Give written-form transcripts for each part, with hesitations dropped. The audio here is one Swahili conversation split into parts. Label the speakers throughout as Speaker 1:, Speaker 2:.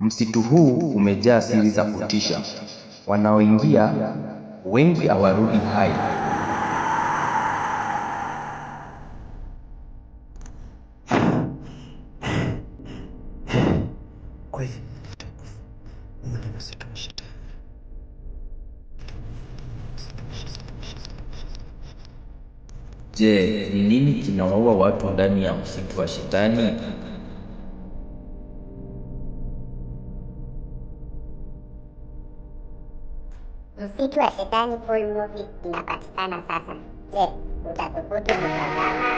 Speaker 1: Msitu huu umejaa siri za kutisha. Wanaoingia wengi hawarudi hai. Je, ni nini kinawaua watu ndani ya msitu wa Shetani?
Speaker 2: Msitu wa Shetani full movie inapatikana sasa. Je, utathubutu kutazama?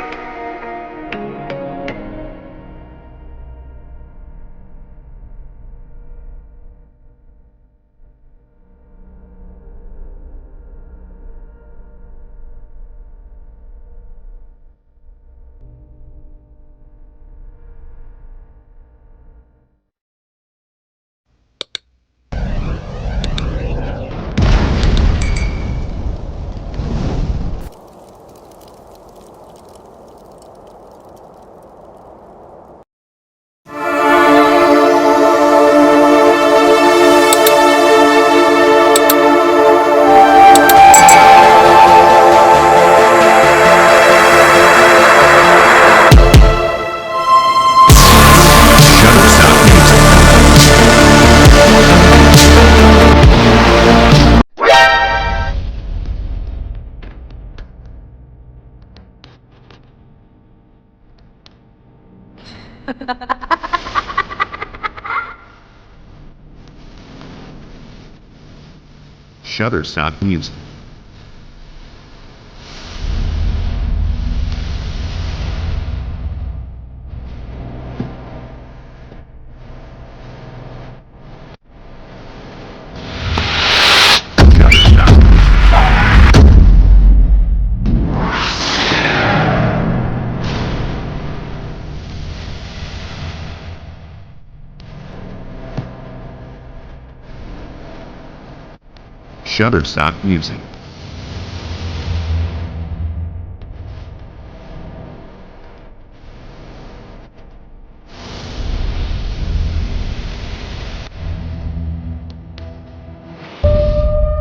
Speaker 3: Shutterstock Music. Shutterstock Music.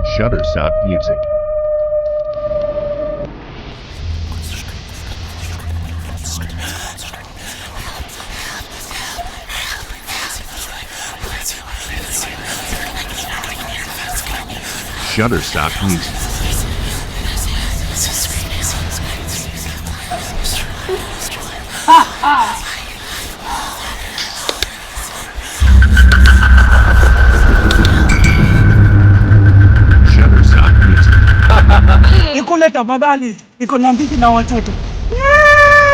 Speaker 3: Shutterstock Music. Shutterstock Music. Shutterstock Music.
Speaker 4: Ikule tafadhali, iko na mbizi na watoto.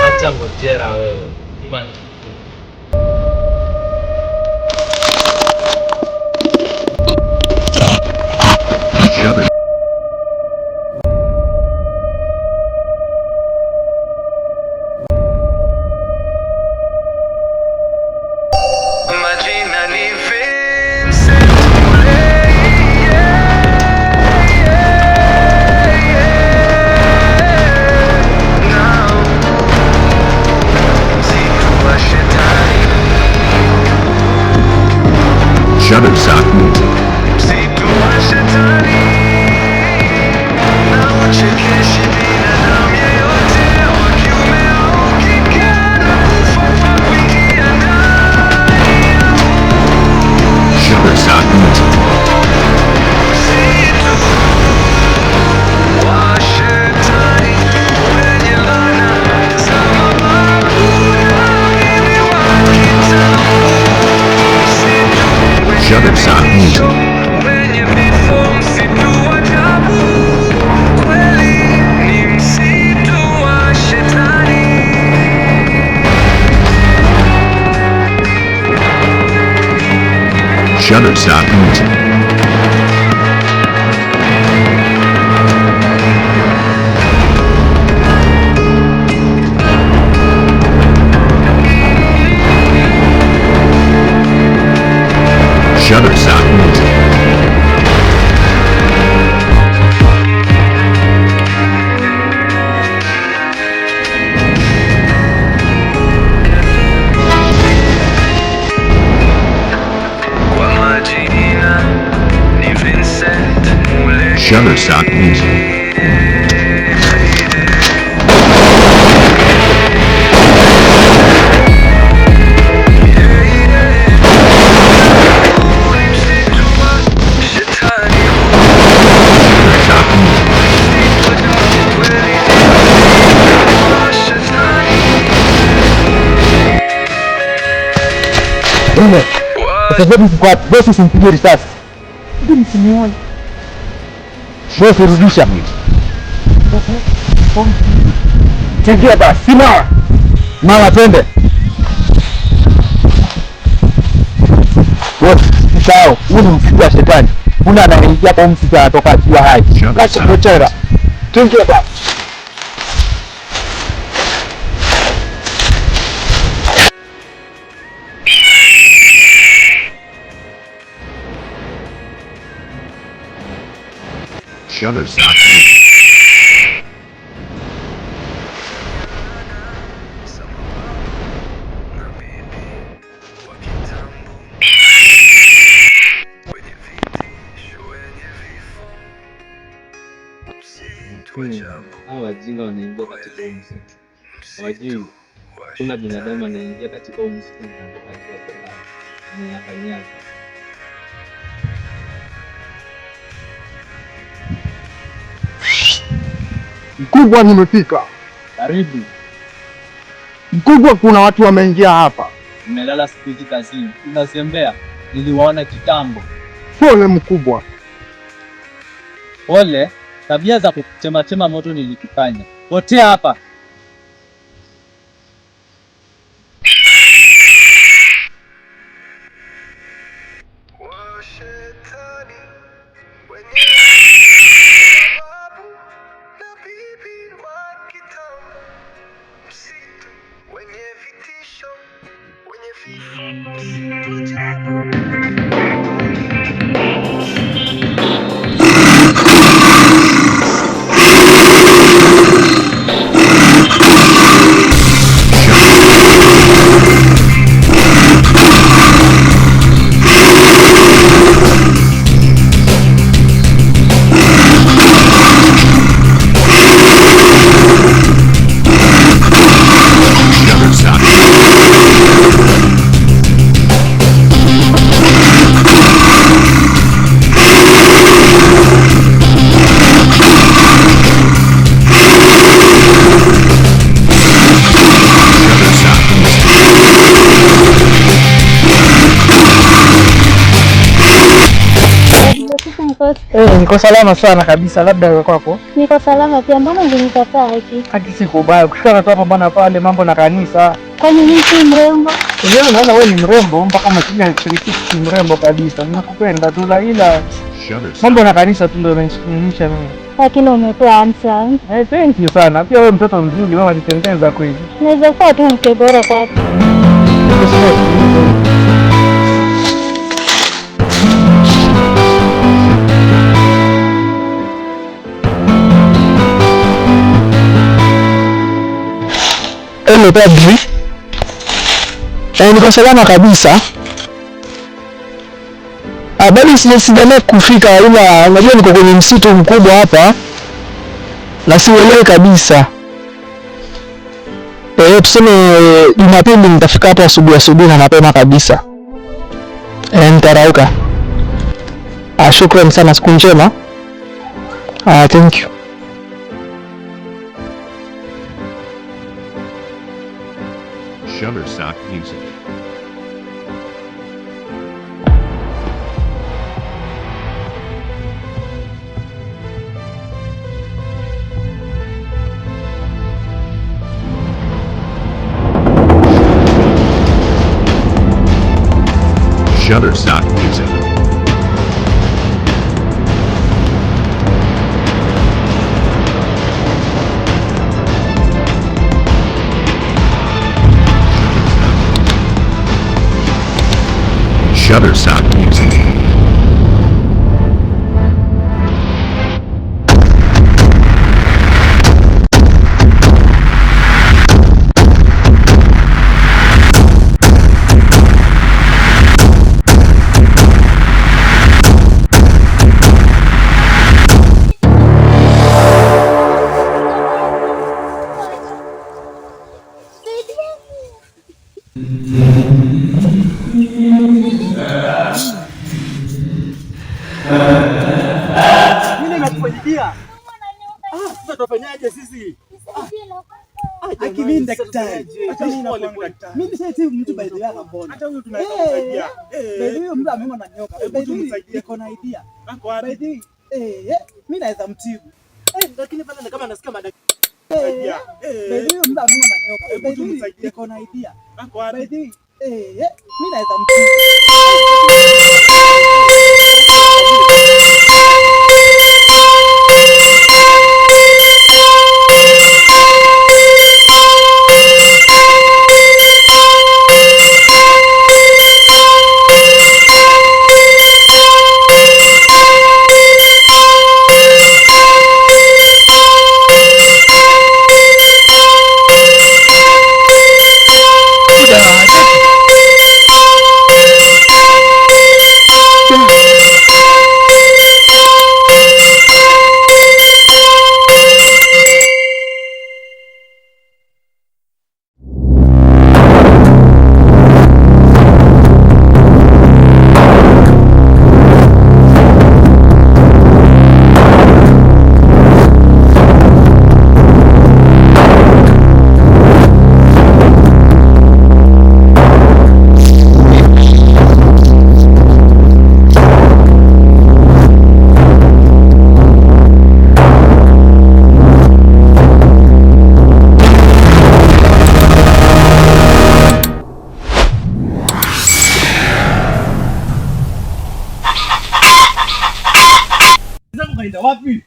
Speaker 1: Acha ngojera wewe.
Speaker 3: Shutter. Shutterstock Music. Shutterstock Music. Shutterstock Music. Shutterstock Music. Shutterstock Music. Shutterstock Music.
Speaker 5: Bosi simpige risasi. Msinione. Bosi rudisha. Chengia basi, simama. Mama twende. Bosi, sawa. Huyu ni msitu wa shetani. Kuna anaingia kwa msitu anatoka akiwa hai. Kacha kuchera. Chengia basi.
Speaker 3: Shutterstock.
Speaker 6: Hawa wajinga wanaingia katika huu msitu. Wajui kuna binadamu anaingia katika huu msitu na anafanyia
Speaker 5: Mkubwa, nimefika.
Speaker 6: karibu.
Speaker 5: Mkubwa, kuna watu wameingia hapa.
Speaker 6: Nimelala siku hizi kazini. Unasembea, niliwaona kitambo.
Speaker 5: Pole mkubwa.
Speaker 6: Pole, tabia za kuchema moto nilikifanya. Potea hapa.
Speaker 5: Niko salama sana kabisa, labda wewe kwako?
Speaker 7: Niko salama pia, mbona ungenikataa hiki?
Speaker 5: Haki siku baya, kushikana tu hapa bwana pale mambo na kanisa.
Speaker 7: Kwani mimi si mrembo?
Speaker 5: Wewe unaona wewe ni mrembo mpaka umepiga kritiski mrembo kabisa. Ninakupenda tu ila mambo na kanisa tu ndio yananisimamisha mimi.
Speaker 7: Lakini umekuwa handsome.
Speaker 5: Thank you sana. Pia wewe mtoto mzuri, mama nitendeza kweli.
Speaker 7: Naweza kuwa tu mke bora kwako.
Speaker 5: Hello Padri. Niko salama kabisa. Bado sijaenda kufika, ila unajua niko kwenye msitu mkubwa hapa na siuelewi kabisa. Tuseme Jumapili nitafika hapo asubuhi na mapema kabisa. Nitarauka. Shukrani sana, siku njema. Thank you.
Speaker 3: Shutterstock Music. Shutterstock Music. Shutterstock Music.
Speaker 4: tunafanyaje sisi? Aki mimi daktari. Mimi nishaitibu mtu by the way akapona. Hata huyu tunaweza kumsaidia. By the way mtu ameuma na nyoka. Hebu tumsaidie. Iko na idea. By the way mimi naweza mtibu. Lakini pale kama nasikia madaktari. By the way mtu ameuma na nyoka. Hebu tumsaidie. Iko na idea. By the way mimi naweza mtibu. Wapi?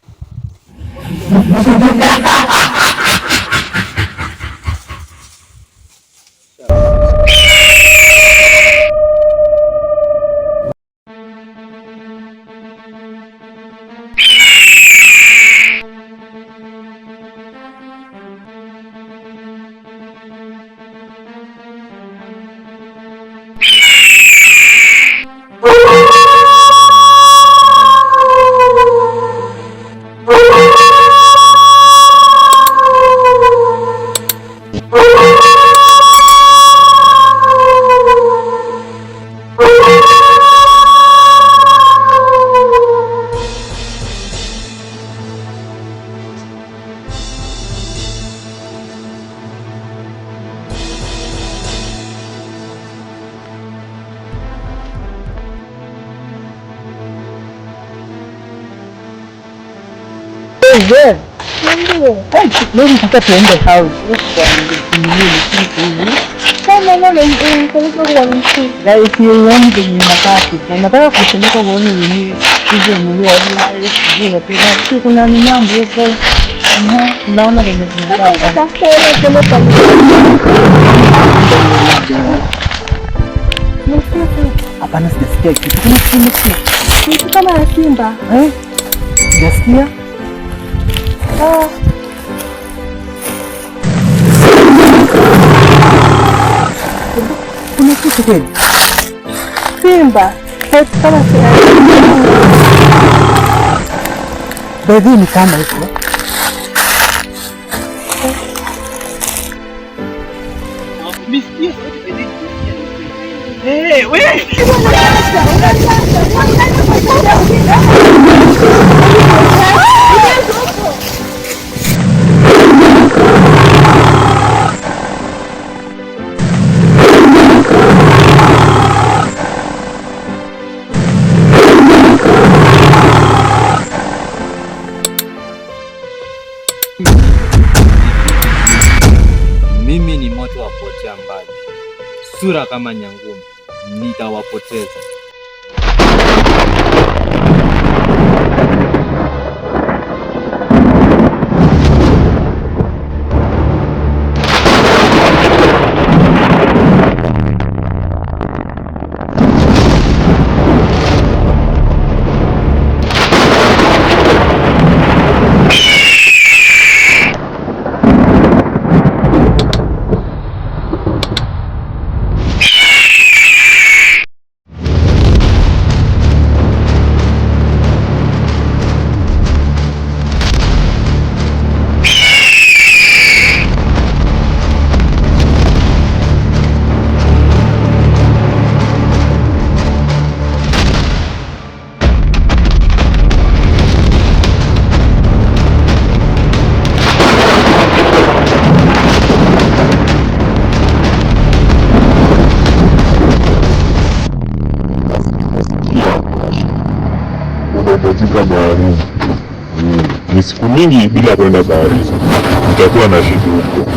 Speaker 7: Ndio.
Speaker 5: Leo nataka tuende house.
Speaker 7: Kama leo nilikuwa kwa mtu.
Speaker 5: Guys, hiyo yangu ni nafasi. Nataka kushindika kuona nini hizo mlio hizo pia. Kuna mambo huko. Naona kama tunataka.
Speaker 7: Sasa ile kama kwa
Speaker 5: hapana, sijasikia kitu. Kuna
Speaker 7: kitu kama simba.
Speaker 5: Sijasikia. Kuna kitu kweli?
Speaker 7: Simba. Kama
Speaker 5: baadhi ni kama hicho.
Speaker 4: Wewe.
Speaker 6: Mimi ni moto wa kuotea mbali, sura kama nyangumi, nitawapoteza.
Speaker 8: kwenda baharini. Ni siku nyingi bila kwenda baharini, utakuwa na shida huko.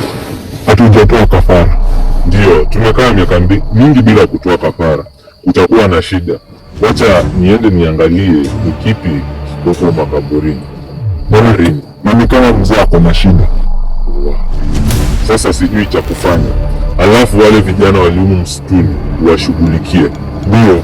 Speaker 8: Hatujatoa kafara. Ndio, tumekaa miaka mingi bila kutoa kafara, utakuwa na shida. Wacha niende niangalie ni kipi kiko makaburini. Baharini, mimi kama mzee ako na shida. Sasa sijui cha kufanya. Alafu wale vijana waliumu msituni washughulikie. Ndio.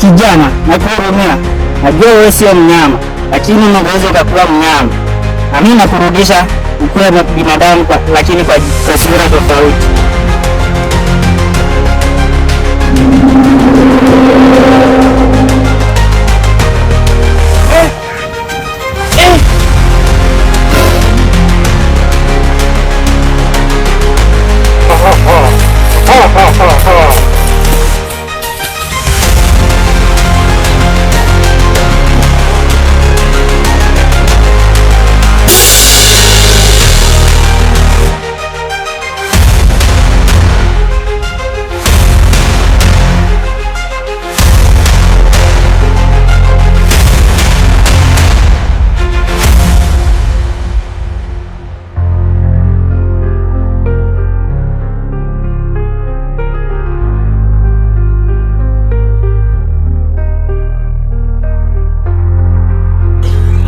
Speaker 9: Kijana, nakuhurumia. Najua wewe sio mnyama, lakini unaweza ukakula mnyama. Na mimi nakurudisha ukue na binadamu lakini kwa sura tofauti.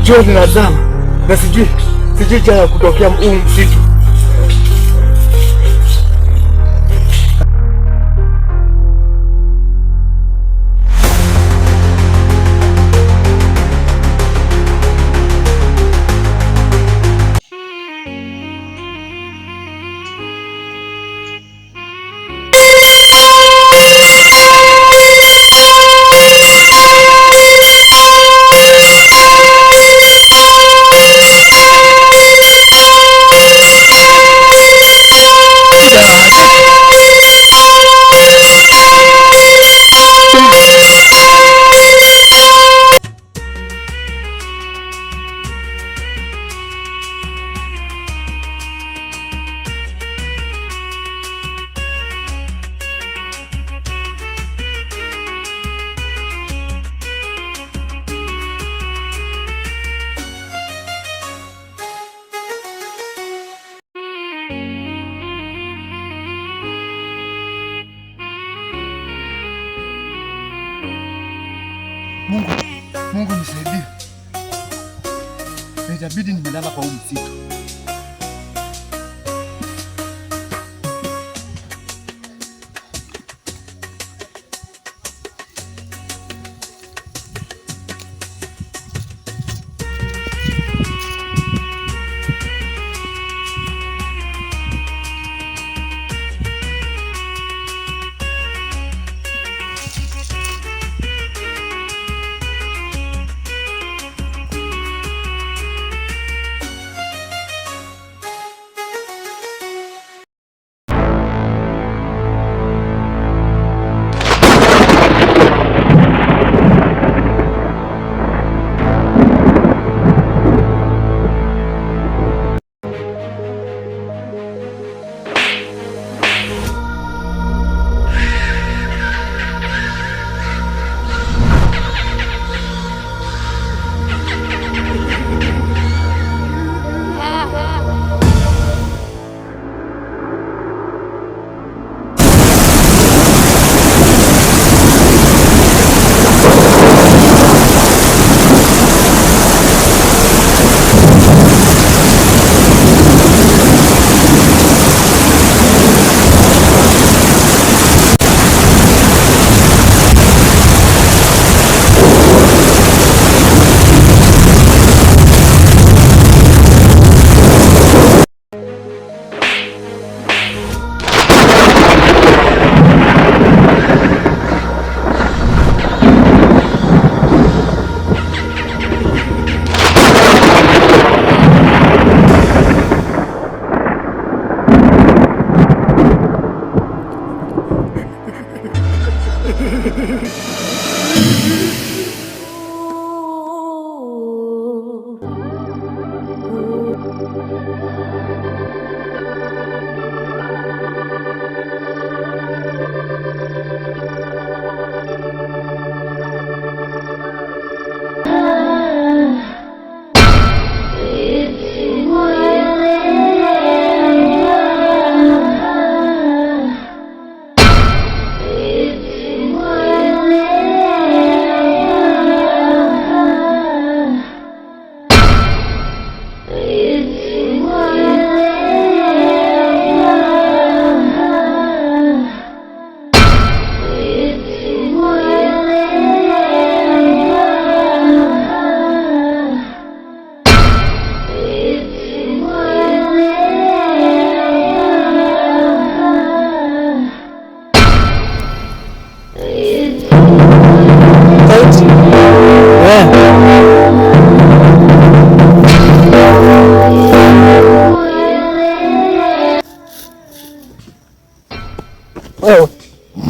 Speaker 10: Jua linazama na sijui cha ya kutokea huu msitu.
Speaker 11: Mungu nisaidie. Itabidi nimelala kwa huu msitu.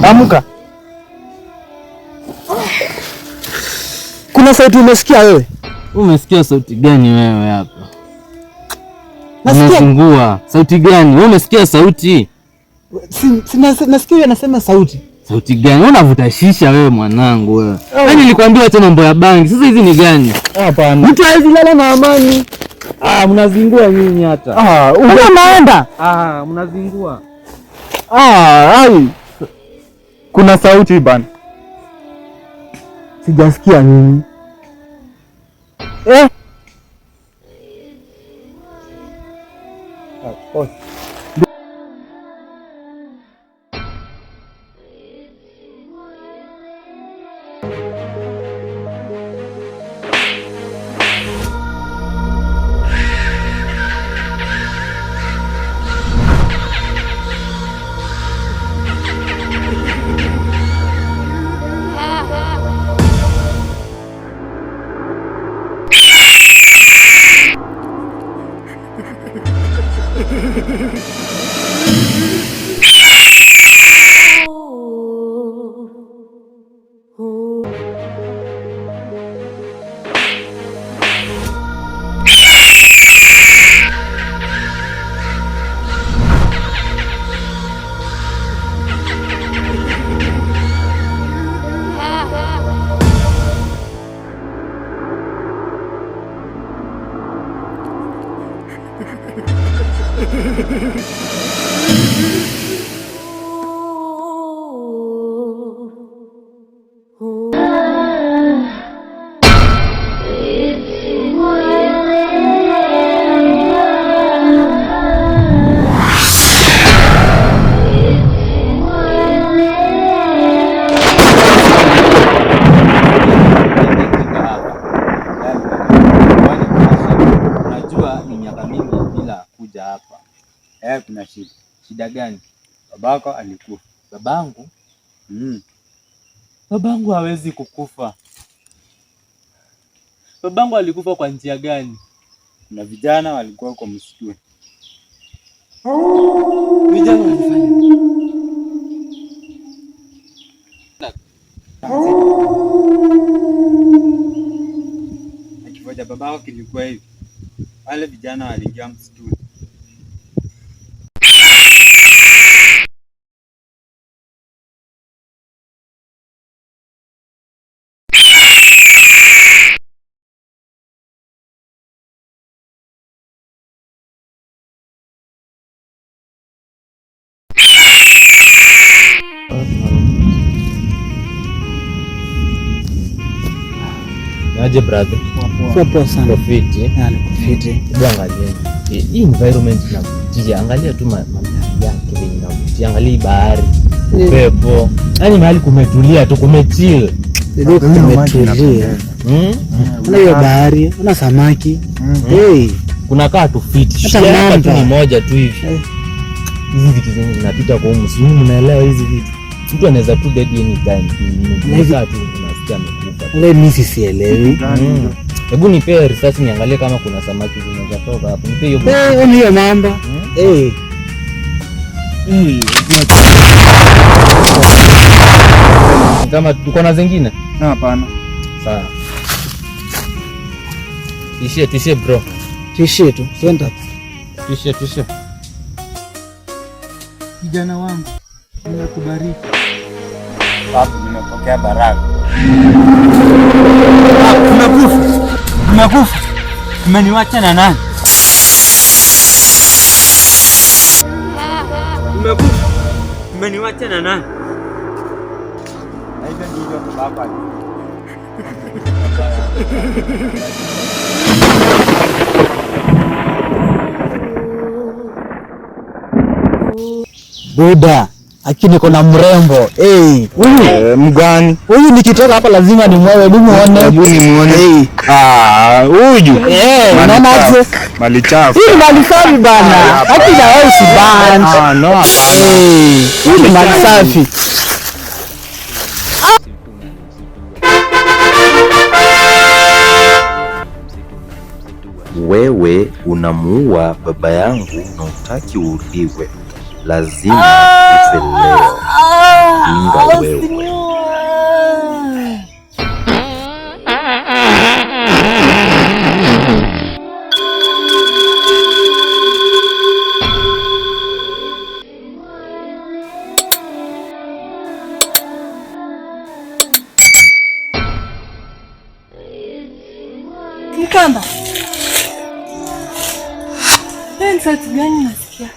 Speaker 10: Amka. Kuna sauti umesikia wewe?
Speaker 6: Umesikia sauti gani wewe hapa? Nasikia sauti gani? Wewe umesikia sauti?
Speaker 10: Nasikia anasema sauti.
Speaker 6: Sauti gani? Wewe unavuta shisha wewe mwanangu wewe. Yaani nilikwambia acha mambo ya bangi. Sasa hizi ni gani?
Speaker 10: Hapana.
Speaker 6: Mtu hawezi lala na amani. Mnazingua nyinyi hata.
Speaker 10: Unaenda?
Speaker 6: Mnazingua.
Speaker 10: Ai. Kuna sauti bana. Sijasikia nini.
Speaker 6: Kuna shida. Shida gani? Babako alikufa. Babangu? Babangu hawezi kukufa. Babangu alikufa kwa njia gani? Kuna vijana walikuwa kwa msituni. Vijana walifanya kifo cha babako kilikuwa hivi. Wale vijana waliingia msituni. Aje brother.
Speaker 10: Poa sana.
Speaker 6: Profiti.
Speaker 10: Profiti.
Speaker 6: Angalia. Hii environment inavutia. Angalia tu mandhari yake venye inavutia. Angalia bahari, upepo. Yaani mahali kumetulia tu, kumechill.
Speaker 10: Ndio kumetulia. Kuna hiyo bahari, kuna samaki.
Speaker 6: Kunakaa tu fiti. Shida tu ni moja tu hivi. Hizi vitu zenye zinapita kwa humu. Sio mnaelewa hizi vitu. Mtu anaweza tu dead anytime. Unaweza tu unasikia amekufa.
Speaker 10: Ile mimi sielewi.
Speaker 6: Hebu nipe research niangalie kama kuna samaki zinaweza toka hapo. Nipe hiyo.
Speaker 10: Hiyo namba.
Speaker 6: Kama tuko na zingine?
Speaker 10: Hapana.
Speaker 6: Sawa. Tishie bro.
Speaker 10: Tishie tu. Twenda.
Speaker 6: Tuishe.
Speaker 4: Kijana wangu, nimekubariki.
Speaker 9: Babu, nimepokea baraka.
Speaker 4: Umekufa. Umeniwacha na nani? Umeniwacha na nani?
Speaker 9: Hivyo ndivyo baba.
Speaker 10: Buda, lakini kuna mrembo. Huyu
Speaker 9: Mgani?
Speaker 10: huyu nikitoka hapa lazima nimwewe, nimuone.
Speaker 9: Hebu nimuone. Huyu.
Speaker 10: Unaona aje?
Speaker 9: Mali chafu.
Speaker 10: Hii mali safi bana. Hata na wewe usibane.
Speaker 9: No, hapana.
Speaker 10: Hii mali safi.
Speaker 1: Wewe unamuua baba yangu na utaki uliwe, lazima ufe leo. Inga wewe.
Speaker 7: Mkamba. Ni sauti gani nasikia?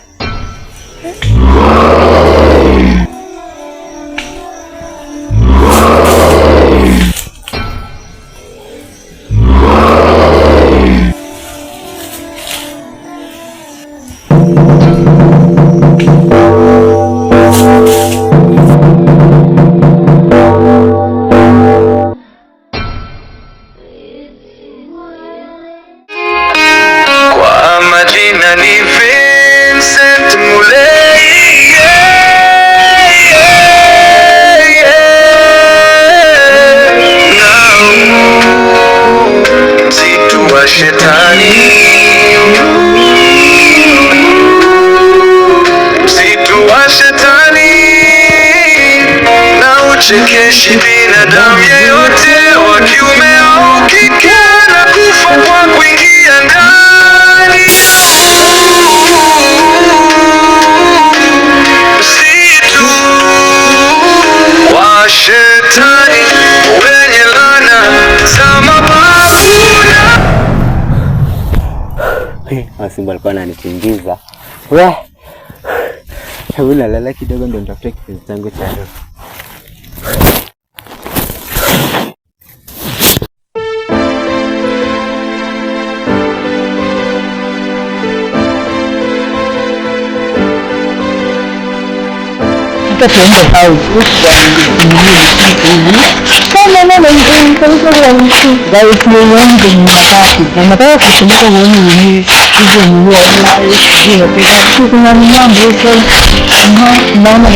Speaker 12: Chekeshi binadamu yeyote wa kiume au kike na kufa kwa kuingia ndani msitu wa shetani wenye laana za mababu.
Speaker 9: Simba alikuwa ananitingiza. Hebu nalala kidogo ndo nitafute kipenzi changu cha leo.
Speaker 5: Tuende au nataka kutumika uone hivi kuna mambo huko naona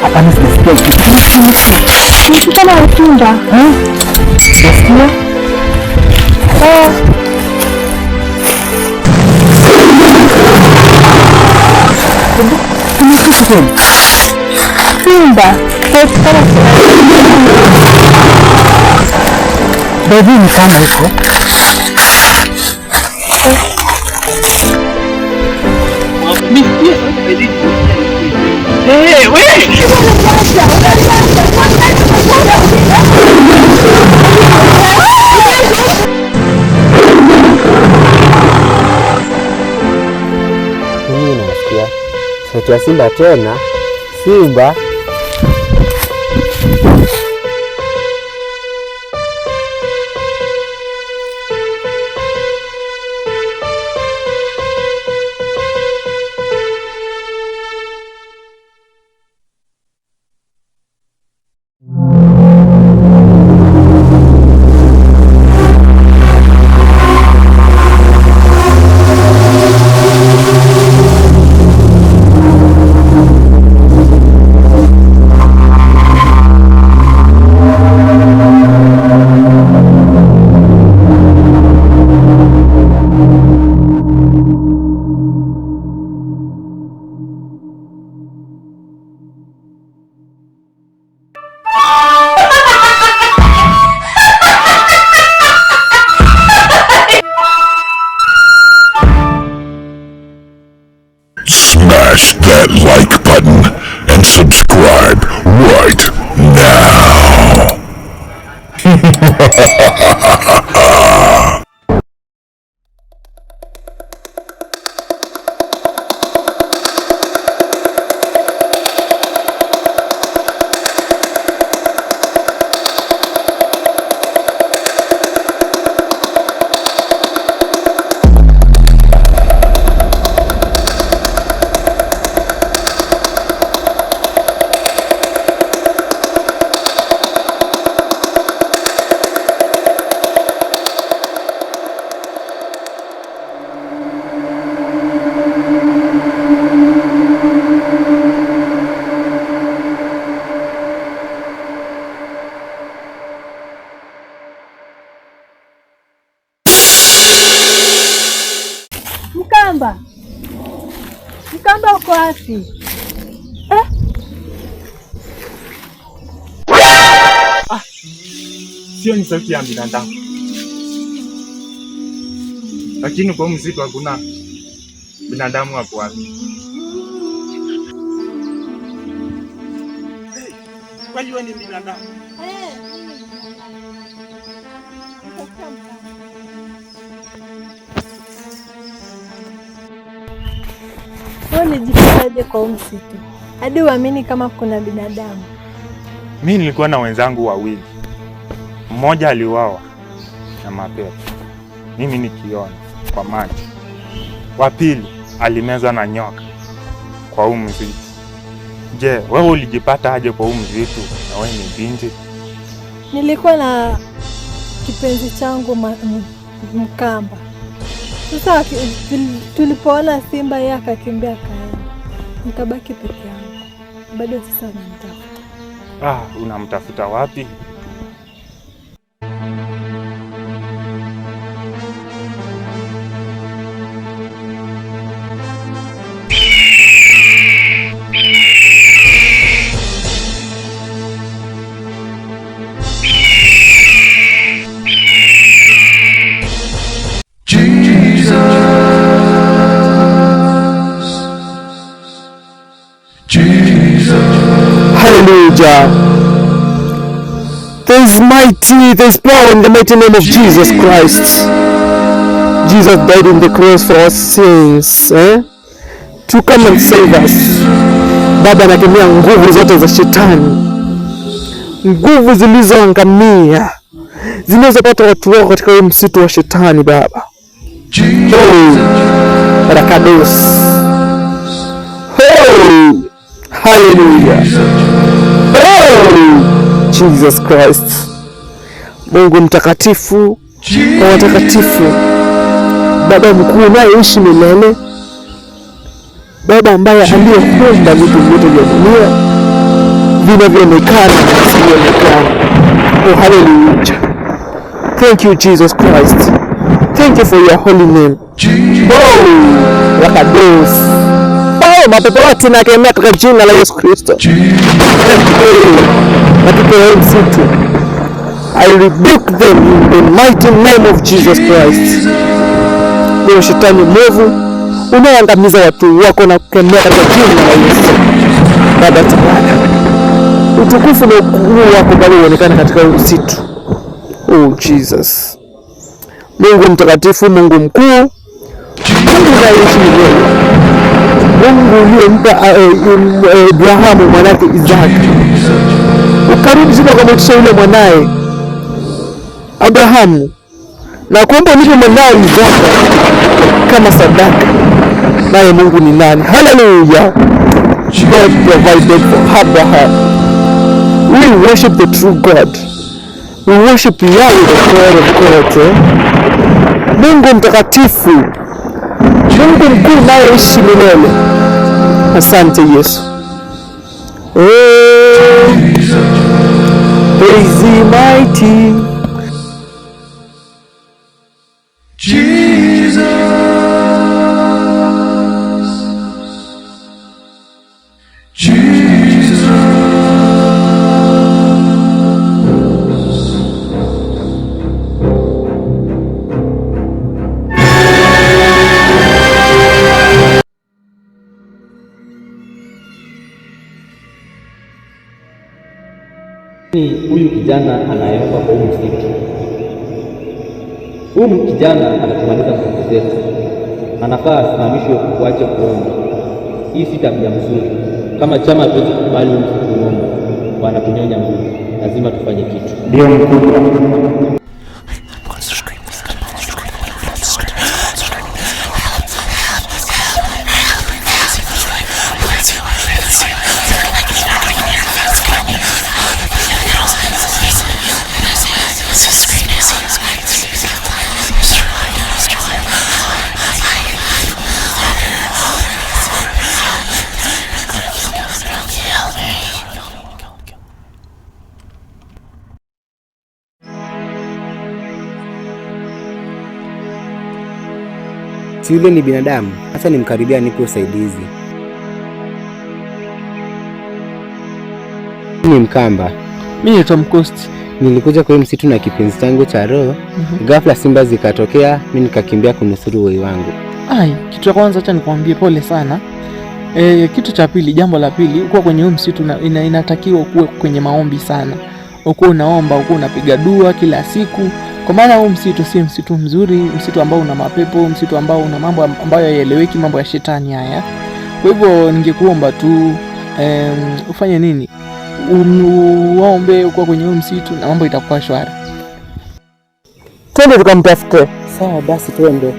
Speaker 10: hapana, sisikia
Speaker 7: kama utunda.
Speaker 10: Sisikia?
Speaker 7: Simba.
Speaker 10: Baby ni kama huko.
Speaker 9: Mimi nasikia sauti ya Simba tena. Simba
Speaker 3: that like button and subscribe right now.
Speaker 7: Mkamba uko wapi?
Speaker 13: Sio ni sauti ya binadamu. Lakini kwa msitu hakuna binadamu hapo wapi.
Speaker 4: Kwani wewe ni binadamu?
Speaker 7: Wewe ulijipataje kwa msitu hadi uamini kama kuna binadamu?
Speaker 13: Mimi nilikuwa na wenzangu wawili. Mmoja aliuawa na mapepo, mimi nikiona kwa macho. Wa pili alimezwa na nyoka kwa huu msitu. Je, wewe ulijipata aje kwa huu msitu na wewe ni binti?
Speaker 7: Nilikuwa na kipenzi changu Mkamba. Sasa tulipoona simba yeye akakimbia kaenda. Nikabaki peke yangu. Bado sasa namtafuta.
Speaker 13: Unamtafuta wapi?
Speaker 10: Hallelujah. There's power in the mighty name of Jesus Christ. Jesus died on the cross for our sins, to come and save us. Baba, nakemea nguvu zote za shetani, nguvu zilizoangamia zinazopata watu wako katika huu msitu wa shetani. Baba, Rakados. Hallelujah. Jesus Christ. Mungu mtakatifu na watakatifu, Baba mkuu unayeishi milele, Baba ambaye aliyeumba vitu vyote vya dunia vinavyoonekana na visivyoonekana. Hallelujah. Thank you Jesus Christ. Thank you for your holy name. Rakados. Mapepo yote nakemea katika jina la Yesu Kristo. Mapepo ya msitu, I rebuke them in the mighty name of Jesus Christ. Wewe shetani mwovu unayeangamiza watu wako, na kukemea katika jina la Yesu. Baba tawala, utukufu na ukuu wako Baba uonekane katika msitu. Jesus. Mungu mtakatifu, Mungu mkuu, Mungu unayeishi milele, Mungu uliyempa Abrahamu mwanake Isaka, ukarudi tena ukamwachisha yule mwanaye Abrahamu, na kuomba unipe mwanawe Isaka kama sadaka. Naye Mungu ni nani? Hallelujah. God provided for Abraham. We worship the true God. We worship Yahweh, the God of God. Mungu mtakatifu, Mungu mkuu unayeishi milele. Asante Yesu. Praise the mighty
Speaker 12: Jesus.
Speaker 6: Huyu kijana anayeomba kwa huu msitu. Huyu kijana anatumaliza nguvu zetu. Anafaa asimamishwe kuacha kuomba. Hii si tabia mzuri. Kama chama hatuwezi kukubali mtu kuomba. Wanatunyonya nguvu. Lazima tufanye kitu.
Speaker 13: Ndio mkubwa.
Speaker 14: Si yule ni binadamu, hata nimkaribia nipe usaidizi. Ni Mkamba.
Speaker 10: Mimi naitwa Mkosti.
Speaker 14: Nilikuja kwa msitu na kipenzi changu cha roho. Ghafla simba zikatokea, mimi nikakimbia kunusuru uhai wangu.
Speaker 10: Ai, kitu cha kwanza acha nikwambie pole sana. Kitu cha pili, jambo la pili, uko kwenye msitu inatakiwa kuwe kwenye maombi sana. Uko unaomba, uko unapiga dua kila siku. Kwa maana huu msitu si msitu mzuri, msitu ambao una mapepo, msitu ambao una mambo ambayo hayaeleweki, mambo ya shetani haya. Kwa hivyo ningekuomba tu ufanye nini? Uombe uko kwenye huu msitu na mambo itakuwa shwari.
Speaker 14: Twende tukamtafute. Sawa basi twende.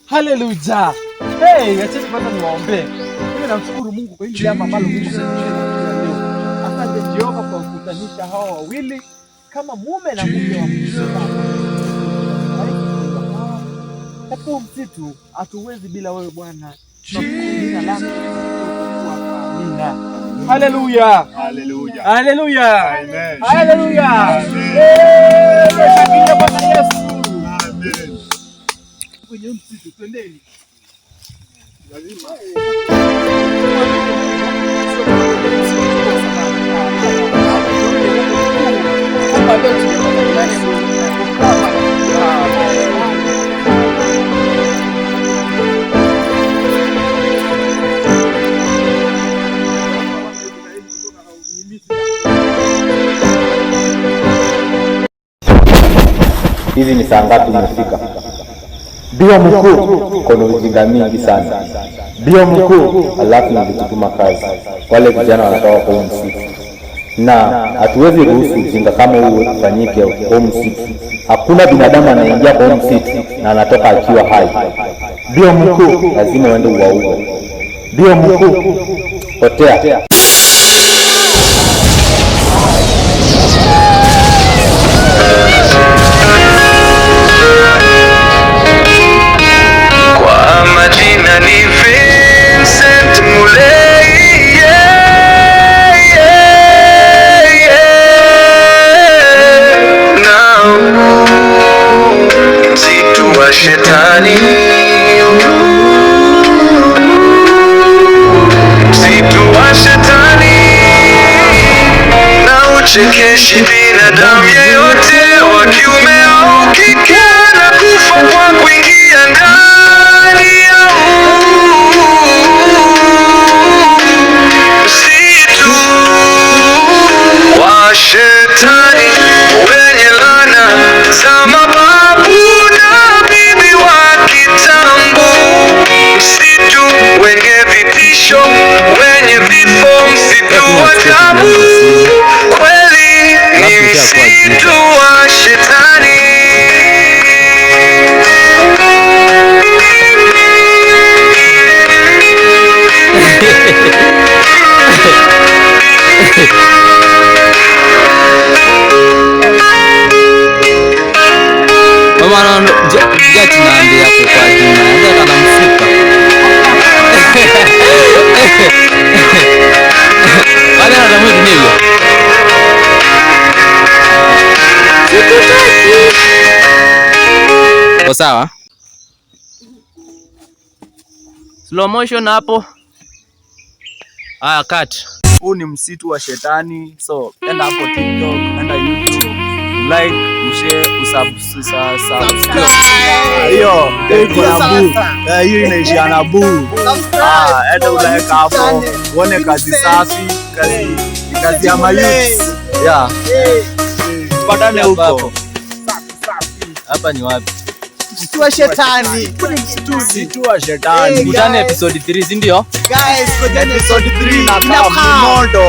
Speaker 4: Haleluya. Hey, acha kwanza niwaombe. Mimi namshukuru Mungu kwa hili jambo ambalo Mungu ametufanyia leo. Asante Jehova kwa kukutanisha hawa wawili kama mume na mke wa Mungu. Katika msitu hatuwezi bila wewe Bwana. Tunashukuru jina lako. Amina. Haleluya. Haleluya. Haleluya. Amen. Haleluya. Shangilia Bwana Yesu. Amen. Kwenye msitu twendeni. Lazima.
Speaker 1: Hizi ni saa ngapi umefika? Ndio mkuu, kuna ujinga mingi sana. Ndio mkuu, alafu nilikutuma kazi. Wale vijana wanatoka kwa msitu. Na hatuwezi ruhusu ujinga kama huu ufanyike kwa msitu. Hakuna binadamu anaingia kwa msitu na anatoka akiwa hai. Ndio mkuu, lazima uende uwaue. Ndio mkuu, potea.
Speaker 12: Majina ni Vincent Mulei, na msitu wa shetani, msitu wa shetani, na uchekeshi binadamu yeyote wa kiume au kike na kufa kwa kuingia ndani. Shetani wenye laana za mababu na bibi wa kitambo, msitu wenye vitisho, wenye vifo, msitu wa tabu, kweli ni msitu wa shetani.
Speaker 6: sawa. Slow motion hapo. Haya, cut.
Speaker 4: Huu ni msitu wa shetani. So enda hapo TikTok, enda YouTube, like, ushare, usubscribe. Hiyo hiyo inaishia na buu. Enda ulike hapo, uone kazi safi, kazi ya mayouth. Yeah. Patane huko.
Speaker 6: Hapa ni wapi?
Speaker 4: Msitu wa shetani. Msitu wa shetani.
Speaker 6: Kutane episode 3, si ndio?
Speaker 4: Guys, episode 3 na kama moto.